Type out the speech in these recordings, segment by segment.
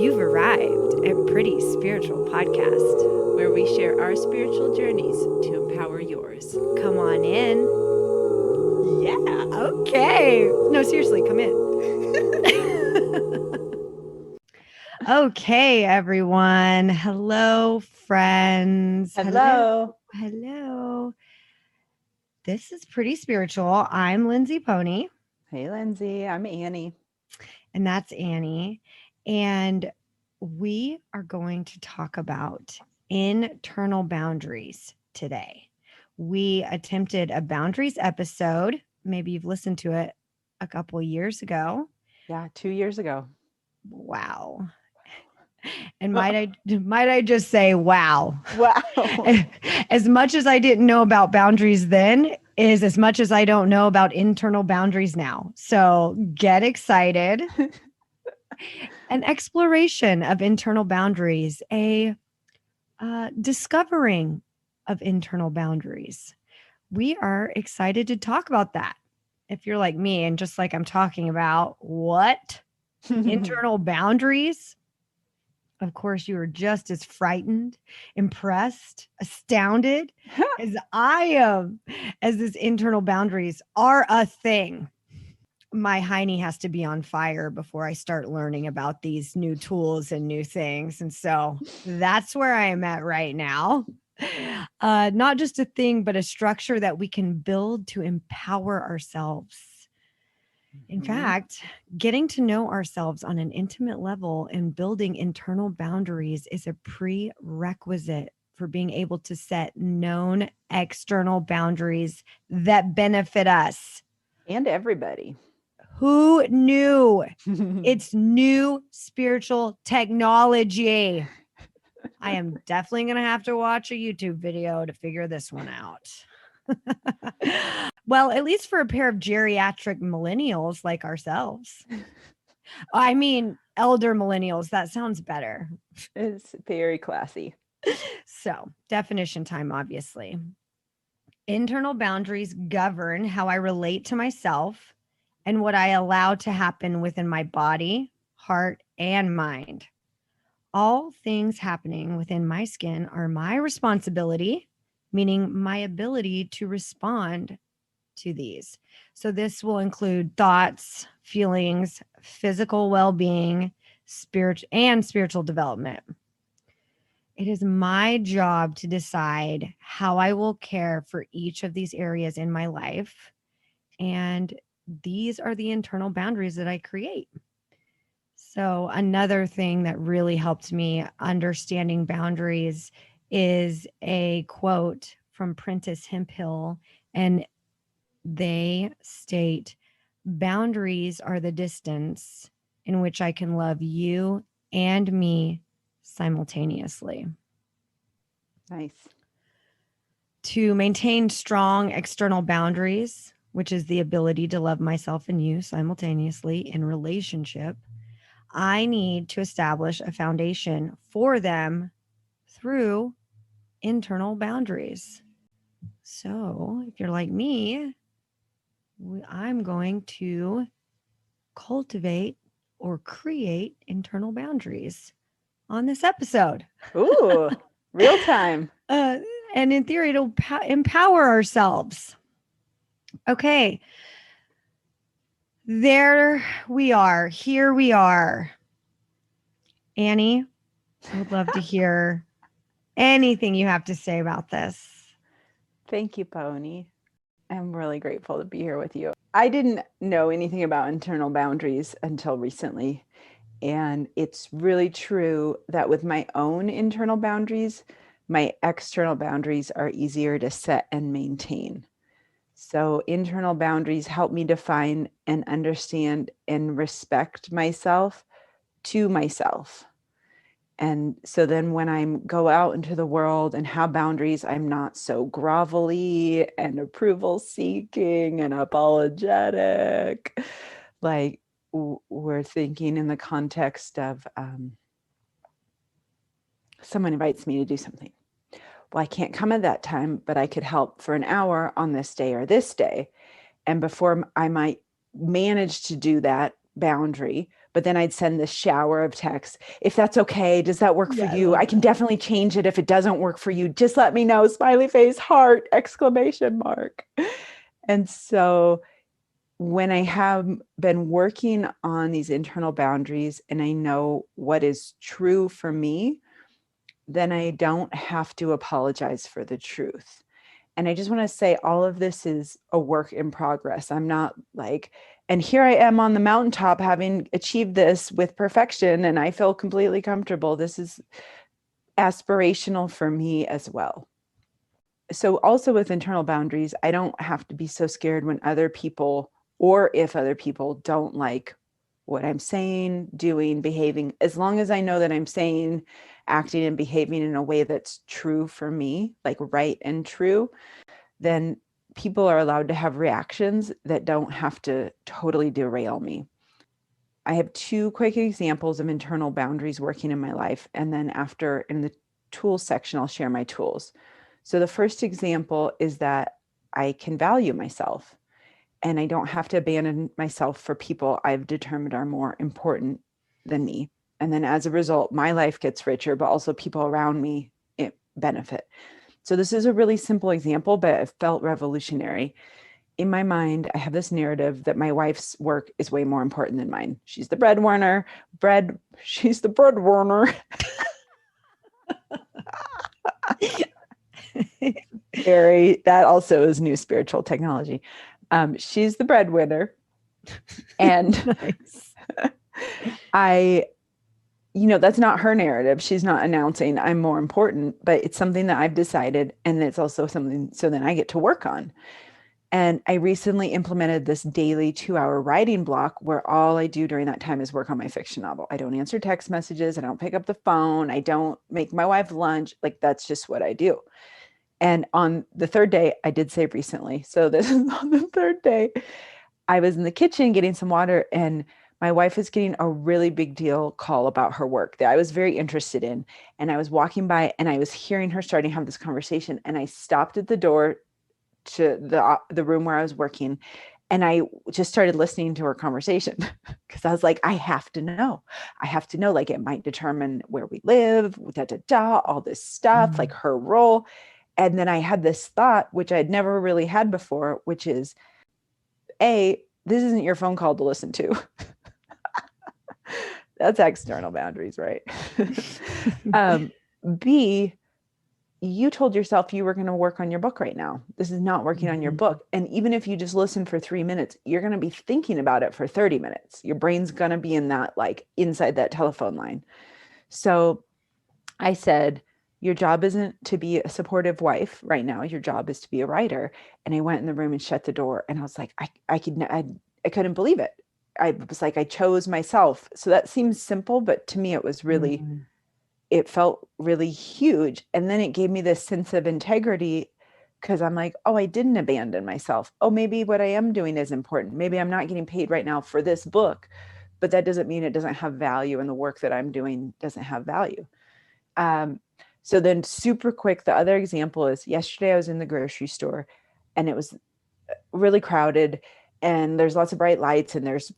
You've arrived at Pretty Spiritual Podcast, where we share our spiritual journeys to empower yours. Come on in. Yeah. Okay. No, seriously, come in. Okay, everyone. Hello, friends. Hello. Hello. This is Pretty Spiritual. I'm Lindsay Pony. Hey, Lindsay. I'm Annie. And that's Annie. And we are going to talk about internal boundaries today. We attempted a boundaries episode. Maybe you've listened to it a couple of years ago. Yeah, 2 years ago. Wow. And might I just say, wow. Wow. As much as I didn't know about boundaries then is as much as I don't know about internal boundaries now. So get excited. An exploration of internal boundaries, a discovering of internal boundaries. We are excited to talk about that. If you're like me and just like I'm talking about, what? Internal boundaries? Of course, you are just as frightened, impressed, astounded as I am, as these internal boundaries are a thing. My hiney has to be on fire before I start learning about these new tools and new things. And so that's where I am at right now. Not just a thing, but a structure that we can build to empower ourselves. In fact, getting to know ourselves on an intimate level and building internal boundaries is a prerequisite for being able to set known external boundaries that benefit us. And everybody. Who knew? It's new spiritual technology. I am definitely going to have to watch a YouTube video to figure this one out. Well, at least for a pair of geriatric millennials like ourselves. I mean, elder millennials. That sounds better. It's very classy. So, definition time, obviously. Internal boundaries govern how I relate to myself and what I allow to happen within my body, heart, and mind. All things happening within my skin are my responsibility, meaning my ability to respond to these. So, this will include thoughts, feelings, physical well being, spiritual development. It is my job to decide how I will care for each of these areas in my life. And these are the internal boundaries that I create. So, another thing that really helped me understanding boundaries is a quote from Prentice Hemphill. And they state, boundaries are the distance in which I can love you and me simultaneously. Nice. To maintain strong external boundaries, which is the ability to love myself and you simultaneously in relationship, I need to establish a foundation for them through internal boundaries. So, if you're like me, I'm going to cultivate or create internal boundaries on this episode. Ooh, real time. And in theory, it'll empower ourselves. Okay. There we are. Here we are. Annie, I would love to hear anything you have to say about this. Thank you, Pony. I'm really grateful to be here with you. I didn't know anything about internal boundaries until recently. And it's really true that with my own internal boundaries, my external boundaries are easier to set and maintain. So internal boundaries help me define and understand and respect myself to myself. And so then when I go out into the world and have boundaries, I'm not so grovelly and approval seeking and apologetic. Like we're thinking in the context of someone invites me to do something. Well, I can't come at that time, but I could help for an hour on this day or this day. And before I might manage to do that, boundary, but then I'd send this shower of texts. If that's okay, does that work for Yeah, I you? love I can that. definitely change it if it doesn't work for you. Just let me know. Smiley face, heart, exclamation mark. And so when I have been working on these internal boundaries and I know what is true for me, then I don't have to apologize for the truth. And I just want to say all of this is a work in progress. I'm not like, and here I am on the mountaintop having achieved this with perfection and I feel completely comfortable. This is aspirational for me as well. So also with internal boundaries, I don't have to be so scared when other people, or if other people don't like what I'm saying, doing, behaving, as long as I know that I'm saying, acting and behaving in a way that's true for me, like right and true, then people are allowed to have reactions that don't have to totally derail me. I have two quick examples of internal boundaries working in my life. And then after in the tools section, I'll share my tools. So the first example is that I can value myself and I don't have to abandon myself for people I've determined are more important than me. And then as a result, my life gets richer, but also people around me benefit. So this is a really simple example, but it felt revolutionary. In my mind, I have this narrative that my wife's work is way more important than mine. She's the breadwinner, she's the breadwinner. That also is new spiritual technology. She's the breadwinner. And Nice. That's not her narrative. She's not announcing I'm more important, but it's something that I've decided. And it's also something so then I get to work on. And I recently implemented this daily 2-hour writing block where all I do during that time is work on my fiction novel. I don't answer text messages. I don't pick up the phone. I don't make my wife lunch. Like that's just what I do. And on the third day, I did say recently. So this is on the third day, I was in the kitchen getting some water and my wife is getting a really big deal call about her work that I was very interested in. And I was walking by and I was hearing her starting to have this conversation. And I stopped at the door to the room where I was working. And I just started listening to her conversation because I was like, I have to know. Like it might determine where we live, all this stuff, like her role. And then I had this thought, which I'd never really had before, which is, A, this isn't your phone call to listen to. That's external boundaries, right? B, you told yourself you were going to work on your book right now. This is not working on your book. And even if you just listen for 3 minutes, you're going to be thinking about it for 30 minutes. Your brain's going to be in that, like inside that telephone line. So I said, your job isn't to be a supportive wife right now. Your job is to be a writer. And I went in the room and shut the door. And I was like, I couldn't believe it. I was like, I chose myself. So that seems simple, but to me, it was really, it felt really huge. And then it gave me this sense of integrity because I'm like, oh, I didn't abandon myself. Oh, maybe what I am doing is important. Maybe I'm not getting paid right now for this book, but that doesn't mean it doesn't have value and the work that I'm doing doesn't have value. So then super quick, the other example is yesterday I was in the grocery store and it was really crowded and there's lots of bright lights and there's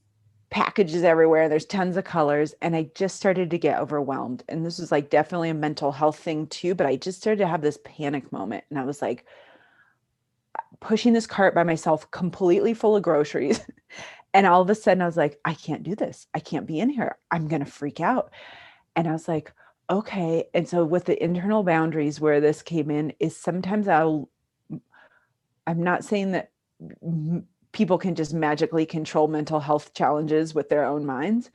packages everywhere. There's tons of colors. And I just started to get overwhelmed. And this was like definitely a mental health thing too, but I just started to have this panic moment. And I was like pushing this cart by myself, completely full of groceries. And all of a sudden I was like, I can't do this. I can't be in here. I'm going to freak out. And I was like, okay. And so with the internal boundaries where this came in is sometimes I'm not saying that people can just magically control mental health challenges with their own minds.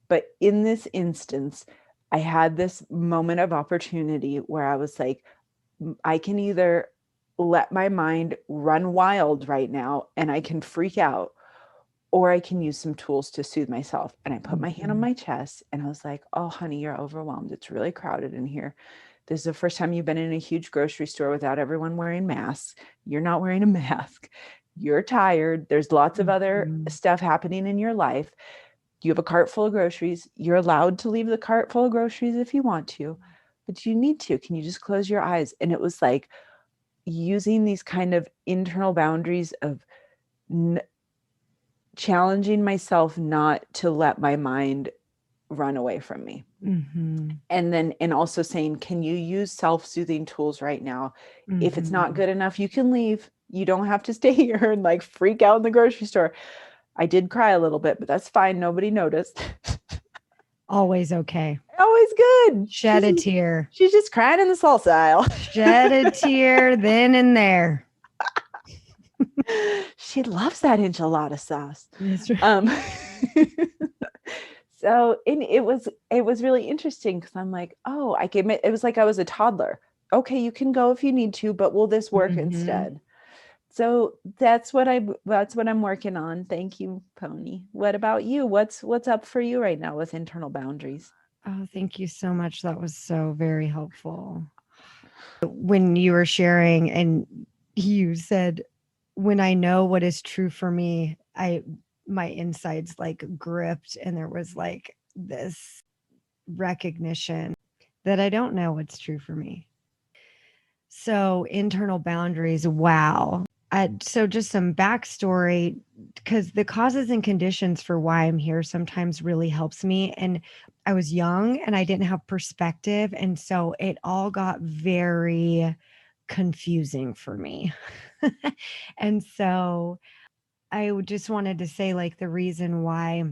But in this instance, I had this moment of opportunity where I was like, I can either let my mind run wild right now and I can freak out, or I can use some tools to soothe myself. And I put my hand on my chest and I was like, oh, honey, you're overwhelmed. It's really crowded in here. This is the first time you've been in a huge grocery store without everyone wearing masks. You're not wearing a mask. You're tired. There's lots of other stuff happening in your life. You have a cart full of groceries. You're allowed to leave the cart full of groceries if you want to, but you need to. Can you just close your eyes? And it was like using these kind of internal boundaries of challenging myself not to let my mind run away from me. Mm-hmm. And also saying, can you use self-soothing tools right now? If it's not Mm-hmm. good enough, you can leave. You don't have to stay here and like freak out in the grocery store. I did cry a little bit, but that's fine. Nobody noticed. Always okay. Always good. Shed a tear. She's just crying in the salsa aisle. Shed a tear then and there. She loves that enchilada sauce. That's right. So it was really interesting because I'm like, oh, it was like I was a toddler. Okay, you can go if you need to, but will this work Mm-hmm. instead? So that's what I'm working on. Thank you, Pony. What about you? What's up for you right now with internal boundaries? Oh, thank you so much. That was so very helpful. When you were sharing and you said, when I know what is true for me, my insides like gripped, and there was like this recognition that I don't know what's true for me. So internal boundaries, wow. So just some backstory, because the causes and conditions for why I'm here sometimes really helps me. And I was young and I didn't have perspective. And so it all got very confusing for me. And so just wanted to say, like, the reason why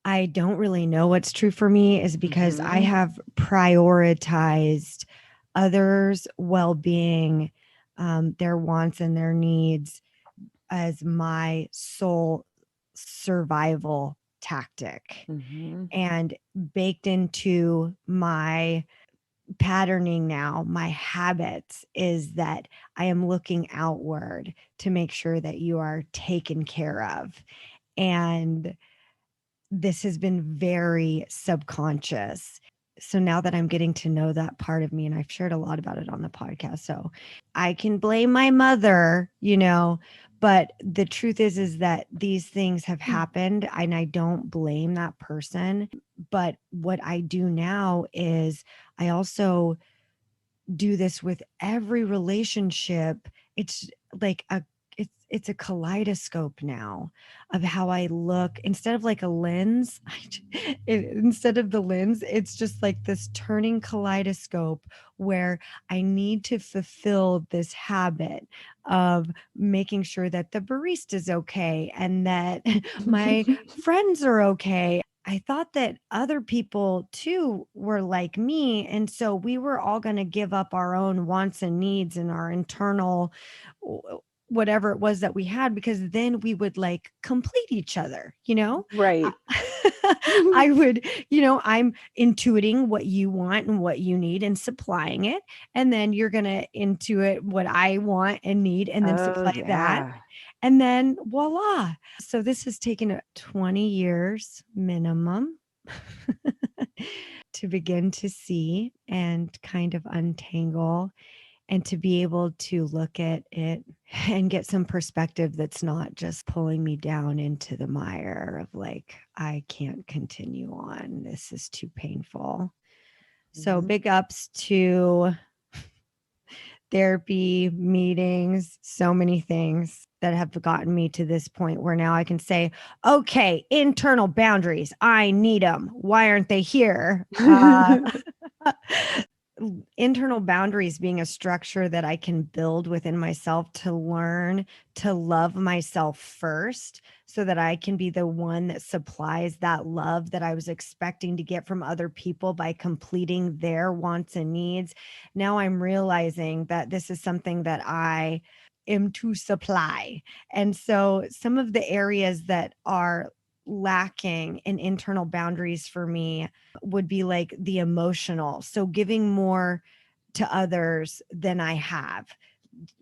I don't really know what's true for me is because I have prioritized others' well being, their wants and their needs as my sole survival tactic. Mm-hmm. And baked into my patterning now, my habits, is that I am looking outward to make sure that you are taken care of. And this has been very subconscious. So now that I'm getting to know that part of me, and I've shared a lot about it on the podcast, so I can blame my mother, but the truth is that these things have happened and I don't blame that person. But what I do now is I also do this with every relationship. It's like it's a kaleidoscope now of how I look. Instead of like a lens, instead of the lens, it's just like this turning kaleidoscope where I need to fulfill this habit of making sure that the barista's okay and that my friends are okay. I thought that other people too were like me. And so we were all going to give up our own wants and needs and our internal whatever it was that we had, because then we would like complete each other, Right. I would, I'm intuiting what you want and what you need and supplying it. And then you're going to intuit what I want and need and then Oh, supply that. yeah. And then voila. So this has taken 20 years minimum to begin to see and kind of untangle and to be able to look at it and get some perspective that's not just pulling me down into the mire of like, I can't continue on. This is too painful. So Mhm. big ups to therapy, meetings, so many things that have gotten me to this point where now I can say, okay, internal boundaries, I need them. Why aren't they here? Internal boundaries being a structure that I can build within myself to learn to love myself first so that I can be the one that supplies that love that I was expecting to get from other people by completing their wants and needs. Now I'm realizing that this is something that I am to supply. And so some of the areas that are lacking in internal boundaries for me would be like the emotional. So giving more to others than I have,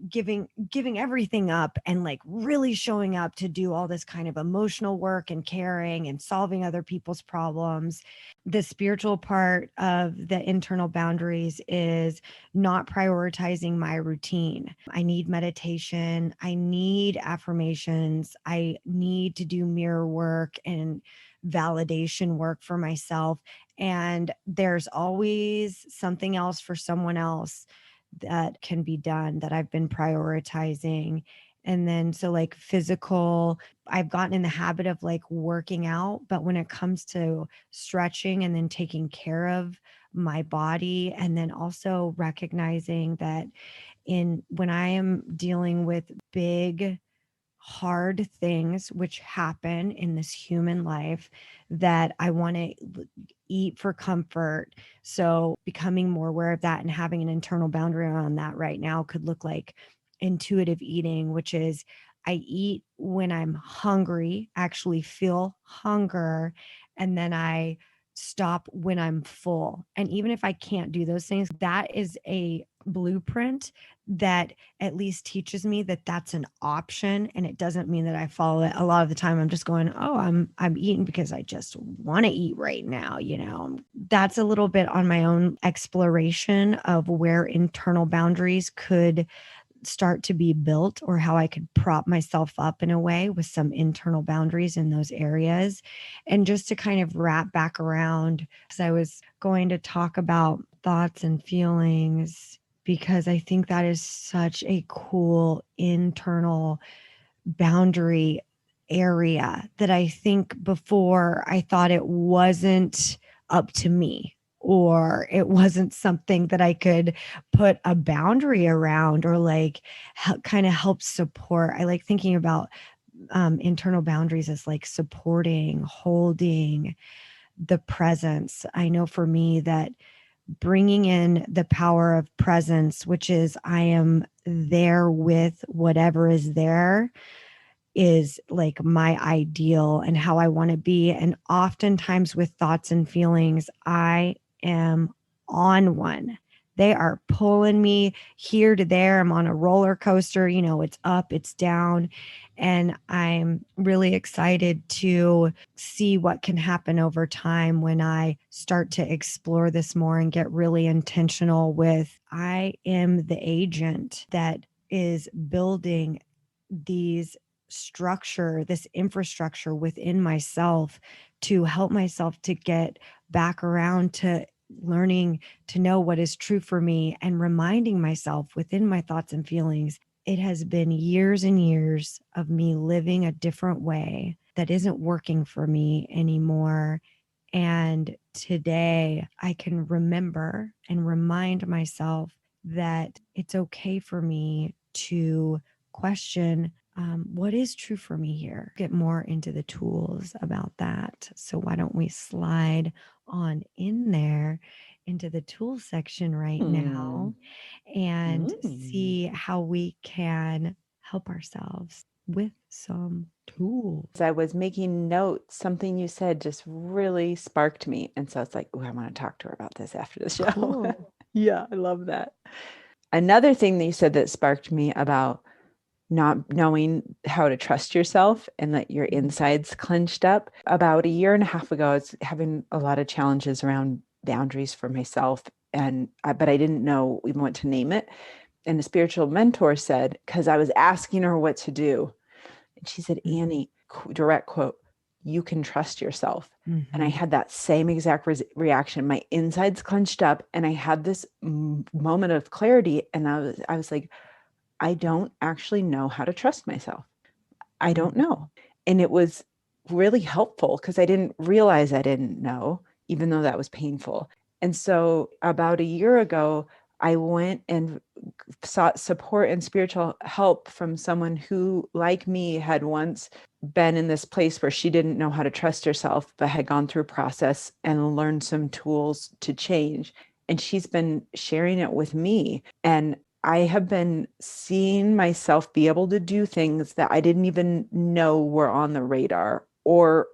giving everything up and like really showing up to do all this kind of emotional work and caring and solving other people's problems. The spiritual part of the internal boundaries is not prioritizing my routine. I need meditation, I need affirmations, I need to do mirror work and validation work for myself. And there's always something else for someone else that can be done that I've been prioritizing. And then, so like physical, I've gotten in the habit of like working out, but when it comes to stretching and then taking care of my body, and then also recognizing that when I am dealing with big, hard things which happen in this human life, that I want to eat for comfort. So becoming more aware of that and having an internal boundary around that right now could look like intuitive eating, which is I eat when I'm hungry, actually feel hunger, and then I stop when I'm full. And even if I can't do those things, that is a blueprint that at least teaches me that that's an option, and it doesn't mean that I follow it. A lot of the time I'm just going, oh, I'm eating because I just want to eat right now, That's a little bit on my own exploration of where internal boundaries could start to be built, or how I could prop myself up in a way with some internal boundaries in those areas. And just to kind of wrap back around, because I was going to talk about thoughts and feelings, because I think that is such a cool internal boundary area that I think before I thought it wasn't up to me, or it wasn't something that I could put a boundary around, or like kind of help support. I like thinking about internal boundaries as like supporting, holding the presence. I know for me that bringing in the power of presence, which is I am there with whatever is there, is like my ideal and how I want to be. And oftentimes with thoughts and feelings, I am on one. They are pulling me here to there. I'm on a roller coaster, it's up, it's down. And I'm really excited to see what can happen over time when I start to explore this more and get really intentional with I am the agent that is building this infrastructure within myself to help myself to get back around to learning to know what is true for me, and reminding myself within my thoughts and feelings. It has been years and years of me living a different way that isn't working for me anymore. And today I can remember and remind myself that it's okay for me to question what is true for me here. Get more into the tools about that. So why don't we slide on in there into the tool section right now and see how we can help ourselves with some tools. As I was making notes, something you said just really sparked me. And so I was like, oh, I want to talk to her about this after the show. Cool. Yeah, I love that. Another thing that you said that sparked me about not knowing how to trust yourself and let your insides clenched up. About a year and a half ago, I was having a lot of challenges around boundaries for myself. But I didn't know even what to name it. And a spiritual mentor said, because I was asking her what to do. And she said, Annie, direct quote, you can trust yourself. And I had that same exact reaction. My insides clenched up, and I had this moment of clarity. And I was like, I don't actually know how to trust myself. I don't know. And it was really helpful because I didn't realize I didn't know, even though that was painful. And so about a year ago, I went and sought support and spiritual help from someone who, like me, had once been in this place where she didn't know how to trust herself, but had gone through a process and learned some tools to change. And she's been sharing it with me. And I have been seeing myself be able to do things that I didn't even know were on the radar, or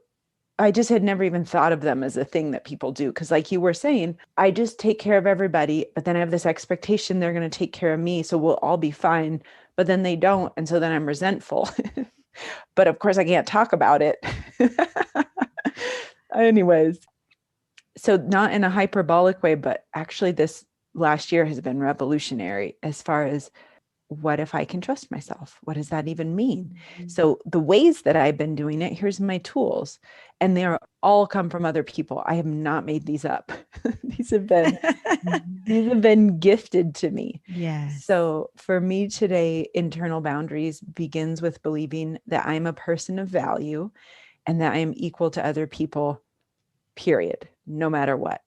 I just had never even thought of them as a thing that people do. Because like you were saying, I just take care of everybody, but then I have this expectation they're going to take care of me, so we'll all be fine. But then they don't. And so then I'm resentful. But of course, I can't talk about it. Anyways, so not in a hyperbolic way, but actually this last year has been revolutionary as far as what if I can trust myself? What does that even mean? Mhm. So the ways that I've been doing it, here's my tools. And they're all come from other people. I have not made these up. These have been gifted to me. Yes. So for me today, internal boundaries begins with believing that I'm a person of value and that I am equal to other people, period, no matter what.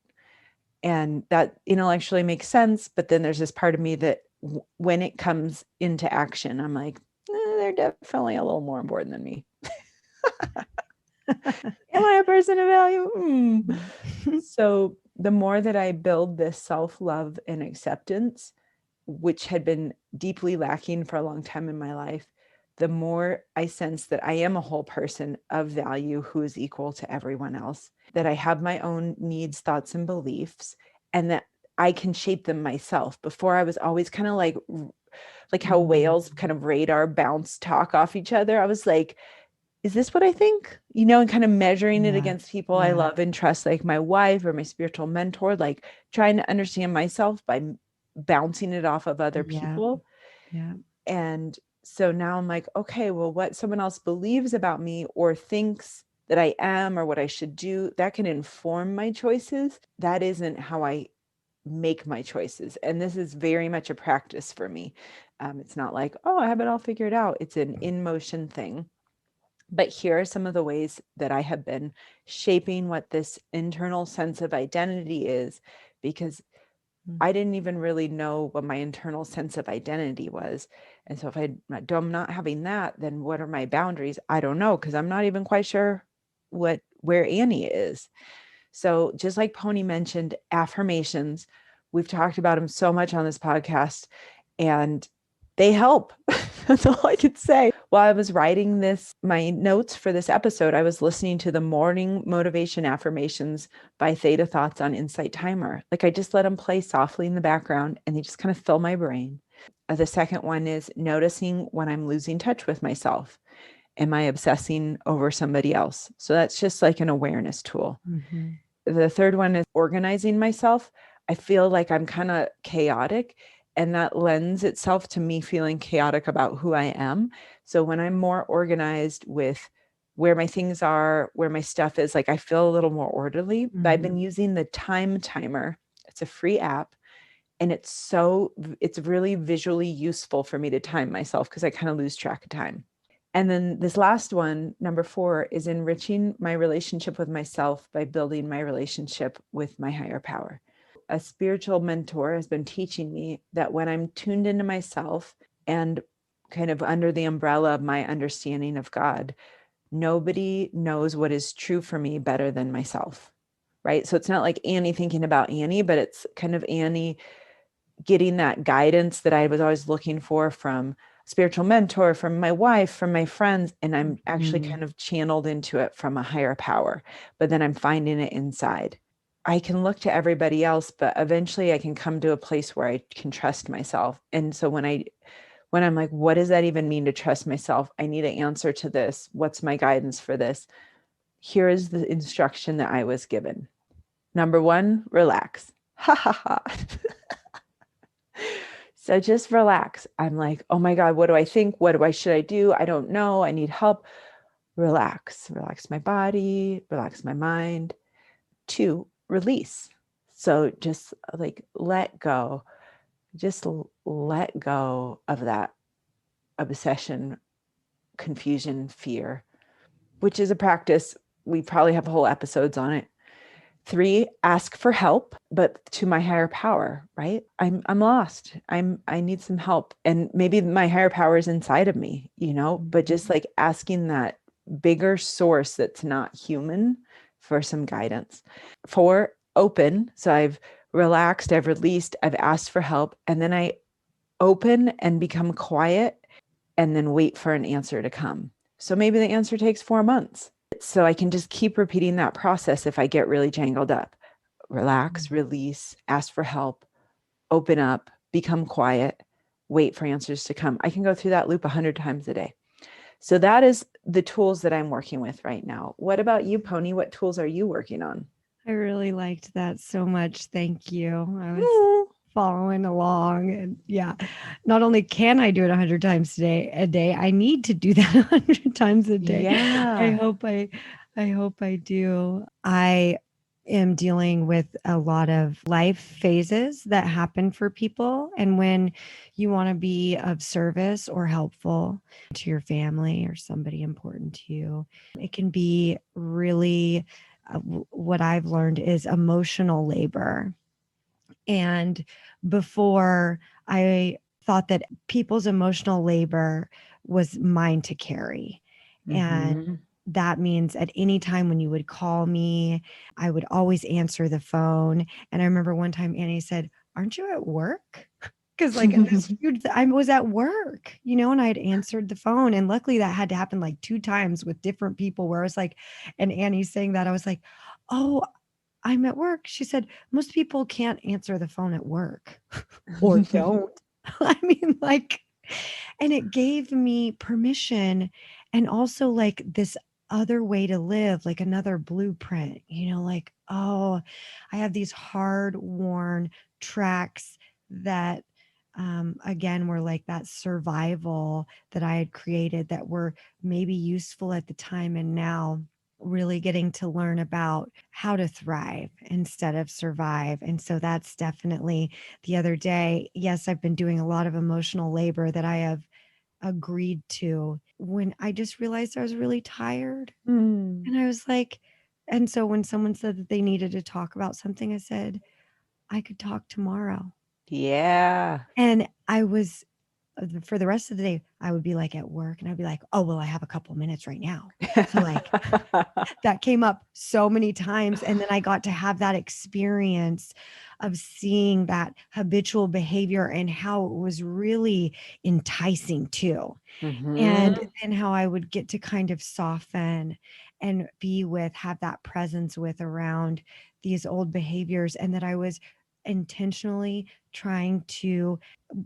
And that intellectually makes sense. But then there's this part of me that when it comes into action, I'm like, they're definitely a little more important than me. Am I a person of value? So the more that I build this self-love and acceptance, which had been deeply lacking for a long time in my life, the more I sense that I am a whole person of value who is equal to everyone else, that I have my own needs, thoughts, and beliefs, and that I can shape them myself. Before, I was always kind of like how whales kind of radar bounce talk off each other. I was like, is this what I think? And kind of measuring it against people I love and trust, like my wife or my spiritual mentor, like trying to understand myself by bouncing it off of other people. Yeah. And so now I'm like, okay, well, what someone else believes about me or thinks that I am or what I should do, that can inform my choices. That isn't how I make my choices. And this is very much a practice for me. It's not like, oh, I have it all figured out. It's an in motion thing. But here are some of the ways that I have been shaping what this internal sense of identity is, because I didn't even really know what my internal sense of identity was. And so if I'm not having that, then what are my boundaries? I don't know, because I'm not even quite sure where Annie is. So just like Pony mentioned, affirmations, we've talked about them so much on this podcast, and they help. That's all I could say. While I was writing my notes for this episode, I was listening to the morning motivation affirmations by Theta Thoughts on Insight Timer. Like I just let them play softly in the background and they just kind of fill my brain. The second one is noticing when I'm losing touch with myself. Am I obsessing over somebody else? So that's just like an awareness tool. Mm-hmm. The third one is organizing myself. I feel like I'm kind of chaotic, and that lends itself to me feeling chaotic about who I am. So when I'm more organized with where my things are, where my stuff is, like I feel a little more orderly. But I've been using the Time Timer. It's a free app. And it's really visually useful for me to time myself because I kind of lose track of time. And then this last one, number 4, is enriching my relationship with myself by building my relationship with my higher power. A spiritual mentor has been teaching me that when I'm tuned into myself and kind of under the umbrella of my understanding of God, nobody knows what is true for me better than myself, right? So it's not like Annie thinking about Annie, but it's kind of Annie getting that guidance that I was always looking for from spiritual mentor, from my wife, from my friends. And I'm actually kind of channeled into it from a higher power, but then I'm finding it inside. I can look to everybody else, but eventually I can come to a place where I can trust myself. And so when I'm like, what does that even mean to trust myself? I need an answer to this. What's my guidance for this? Here is the instruction that I was given. Number 1, relax. Ha ha ha. So just relax. I'm like, oh my God, what do I think? Should I do? I don't know. I need help. Relax my body, relax my mind. 2, release. So just like let go, just let go of that obsession, confusion, fear, which is a practice. We probably have whole episodes on it. 3, ask for help, but to my higher power, right? I'm lost. I need some help. And maybe my higher power is inside of me, but just like asking that bigger source that's not human for some guidance. 4, open. So I've relaxed, I've released, I've asked for help, and then I open and become quiet and then wait for an answer to come. So maybe the answer takes 4 months. So I can just keep repeating that process if I get really jangled up. Relax, release, ask for help, open up, become quiet, wait for answers to come. I can go through that loop 100 times a day. So that is the tools that I'm working with right now. What about you, Pony? What tools are you working on? I really liked that so much. Thank you. I was following along. And yeah, not only can I do it 100 times a day, I need to do that 100 times a day. I Yeah. hope I hope I do. I am dealing with a lot of life phases that happen for people. And when you want to be of service or helpful to your family or somebody important to you, it can be really what I've learned is emotional labor. And before, I thought that people's emotional labor was mine to carry. And Mm-hmm. that means at any time when you would call me, I would always answer the phone. And I remember one time Annie said, "Aren't you at work?" Because, like, in this huge, I was at work, and I had answered the phone. And luckily that had to happen like 2 times with different people where I was like, and Annie saying that, I was like, "Oh, I'm at work." She said, "Most people can't answer the phone at work or don't." I mean, like, and it gave me permission and also like this other way to live, like another blueprint, like, oh, I have these hard worn tracks that, again, were like that survival that I had created that were maybe useful at the time. And now, really getting to learn about how to thrive instead of survive. And so that's definitely the other day. Yes, I've been doing a lot of emotional labor that I have agreed to when I just realized I was really tired. Mm. And I was like, and so when someone said that they needed to talk about something, I said, I could talk tomorrow. Yeah. And I was, for the rest of the day, I would be like at work and I'd be like, oh, well, I have a couple minutes right now. So, like, that came up so many times. And then I got to have that experience of seeing that habitual behavior and how it was really enticing too. And Mm-hmm. then how I would get to kind of soften and be with, have that presence with around these old behaviors, and that I was intentionally trying to,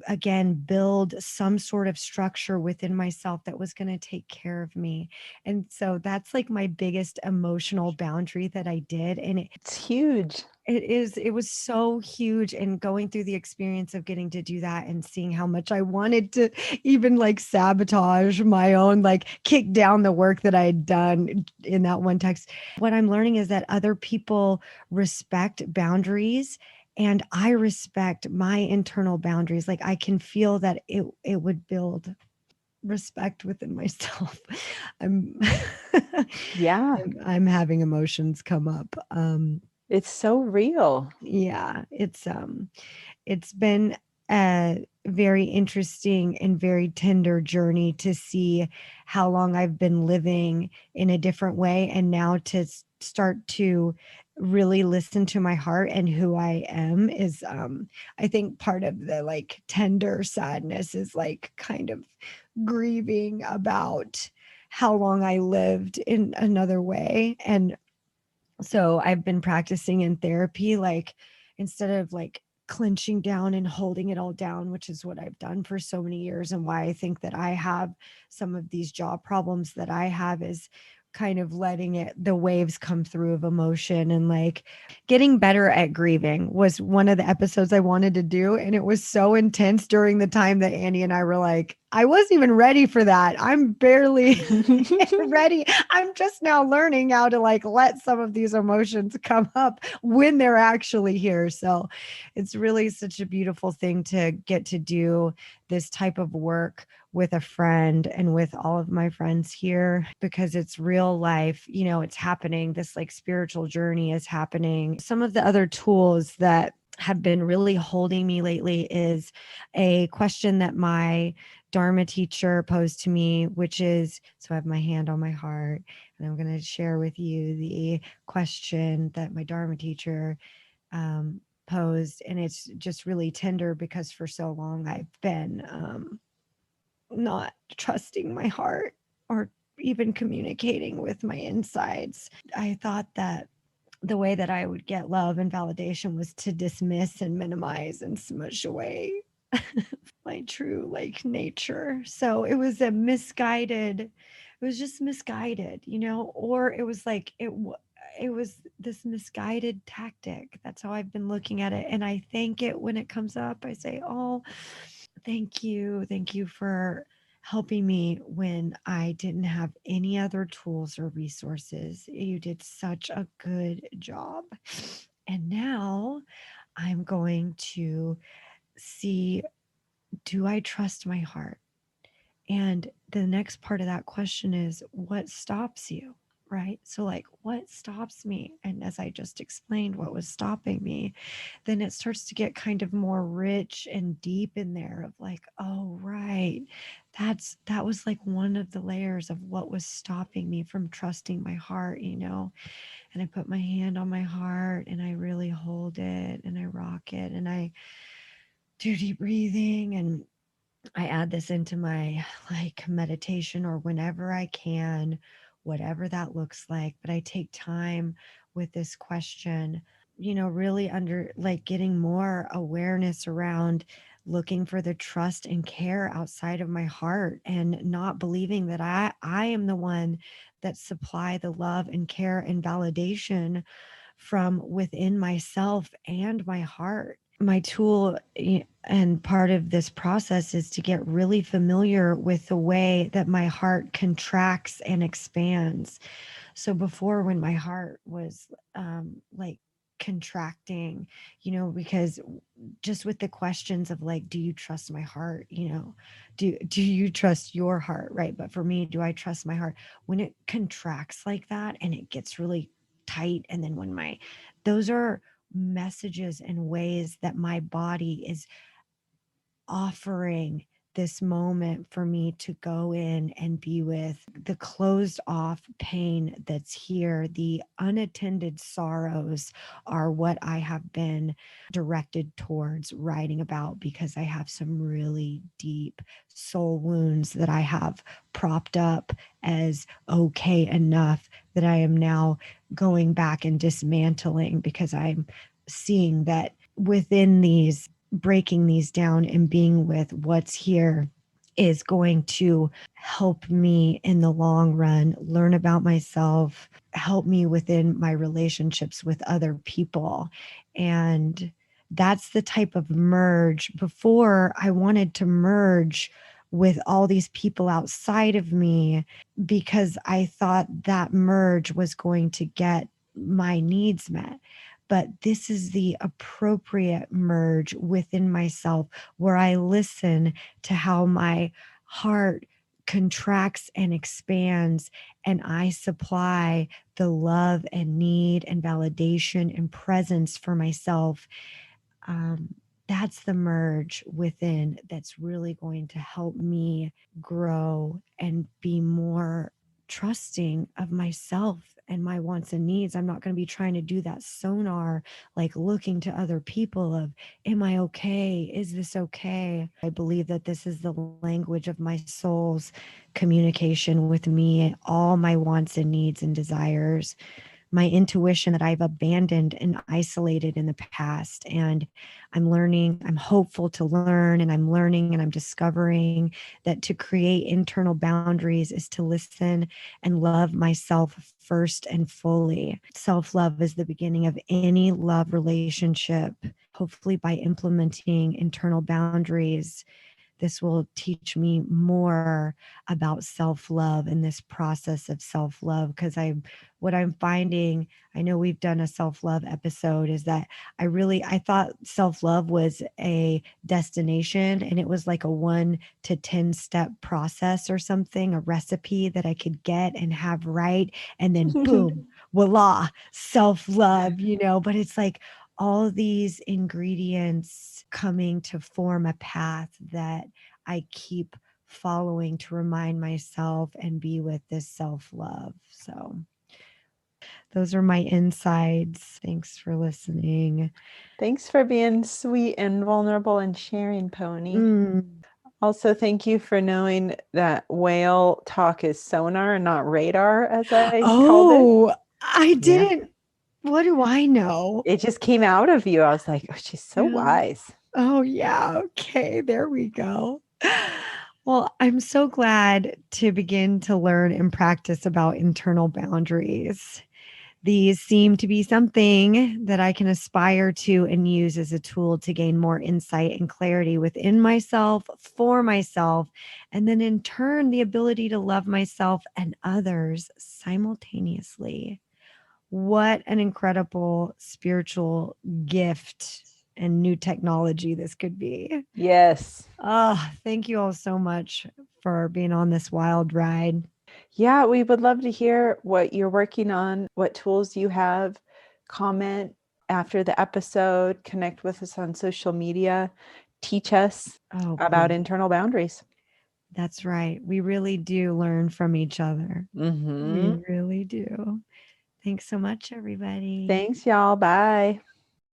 again, build some sort of structure within myself that was going to take care of me. And so that's like my biggest emotional boundary that I did. And It's huge. it was so huge. And going through the experience of getting to do that and seeing how much I wanted to even like sabotage my own, like kick down the work that I had done in that one text. What I'm learning is that other people respect boundaries, and I respect my internal boundaries. Like, I can feel that it would build respect within myself. I'm Yeah. I'm having emotions come up. It's so real. Yeah, it's been a very interesting and very tender journey to see how long I've been living in a different way, and now to start to really listen to my heart and who I am is, I think part of the like tender sadness is like kind of grieving about how long I lived in another way. And so I've been practicing in therapy, like, instead of like clenching down and holding it all down, which is what I've done for so many years, and why I think that I have some of these jaw problems that I have, is kind of letting the waves come through of emotion. And like, getting better at grieving was one of the episodes I wanted to do. And it was so intense during the time that Annie and I were like, I wasn't even ready for that. I'm barely ready. I'm just now learning how to like let some of these emotions come up when they're actually here. So it's really such a beautiful thing to get to do this type of work with a friend and with all of my friends here, because it's real life, it's happening. This like spiritual journey is happening. Some of the other tools that have been really holding me lately is a question that my Dharma teacher posed to me, which is, so I have my hand on my heart, and I'm going to share with you the question that my Dharma teacher posed. And it's just really tender because for so long I've been not trusting my heart or even communicating with my insides. I thought that the way that I would get love and validation was to dismiss and minimize and smush away my true like nature. So it was just misguided, or it was like it was this misguided tactic. That's how I've been looking at it. And I thank it when it comes up. I say, oh, thank you. Thank you for helping me when I didn't have any other tools or resources. You did such a good job. And now I'm going to see, do I trust my heart? And the next part of that question is, what stops you? Right. So, like, what stops me? And as I just explained, what was stopping me, then it starts to get kind of more rich and deep in there of like, oh, right. That was like one of the layers of what was stopping me from trusting my heart, And I put my hand on my heart and I really hold it and I rock it and I do deep breathing and I add this into my like meditation or whenever I can, whatever that looks like. But I take time with this question, really under like getting more awareness around looking for the trust and care outside of my heart and not believing that I am the one that supply the love and care and validation from within myself and my heart. My tool and part of this process is to get really familiar with the way that my heart contracts and expands. So before, when my heart was like contracting, because just with the questions of like, do you trust my heart? Do you trust your heart? Right. But for me, do I trust my heart? When it contracts like that and it gets really tight, and then those are messages and ways that my body is offering this moment for me to go in and be with the closed off pain that's here. The unattended sorrows are what I have been directed towards writing about because I have some really deep soul wounds that I have propped up as okay enough that I am now going back and dismantling because I'm seeing that within these breaking these down and being with what's here is going to help me in the long run learn about myself, help me within my relationships with other people. And that's the type of merge. Before, I wanted to merge with all these people outside of me because I thought that merge was going to get my needs met. But this is the appropriate merge within myself where I listen to how my heart contracts and expands, and I supply the love and need and validation and presence for myself. Um, that's the merge within that's really going to help me grow and be more trusting of myself and my wants and needs. I'm not going to be trying to do that sonar, like looking to other people of, am I okay? Is this okay? I believe that this is the language of my soul's communication with me, all my wants and needs and desires, my intuition that I've abandoned and isolated in the past. And I'm learning, I'm hopeful to learn, and I'm learning and I'm discovering that to create internal boundaries is to listen and love myself first and fully. Self love is the beginning of any love relationship. Hopefully, by implementing internal boundaries, this will teach me more about self-love and this process of self-love. Because what I'm finding, I know we've done a self-love episode, is that I thought self-love was a destination, and it was like a 1 to 10 step process or something, a recipe that I could get and have right, and then boom, voila, self-love, but it's like all these ingredients coming to form a path that I keep following to remind myself and be with this self love. So, those are my insides. Thanks for listening. Thanks for being sweet and vulnerable and sharing, Pony. Also, thank you for knowing that whale talk is sonar and not radar, as I called it. Oh, I didn't. Yeah. What do I know? It just came out of you. I was like, oh, she's so wise. Oh, yeah. Okay. There we go. Well, I'm so glad to begin to learn and practice about internal boundaries. These seem to be something that I can aspire to and use as a tool to gain more insight and clarity within myself, for myself, and then in turn, the ability to love myself and others simultaneously. What an incredible spiritual gift and new technology this could be. Yes. Oh, thank you all so much for being on this wild ride. Yeah, we would love to hear what you're working on, what tools you have. Comment after the episode, connect with us on social media, teach us Oh, about please. internal boundaries. That's right. We really do learn from each other. Mm-hmm. We really do. Thanks so much, everybody. Thanks, y'all. Bye.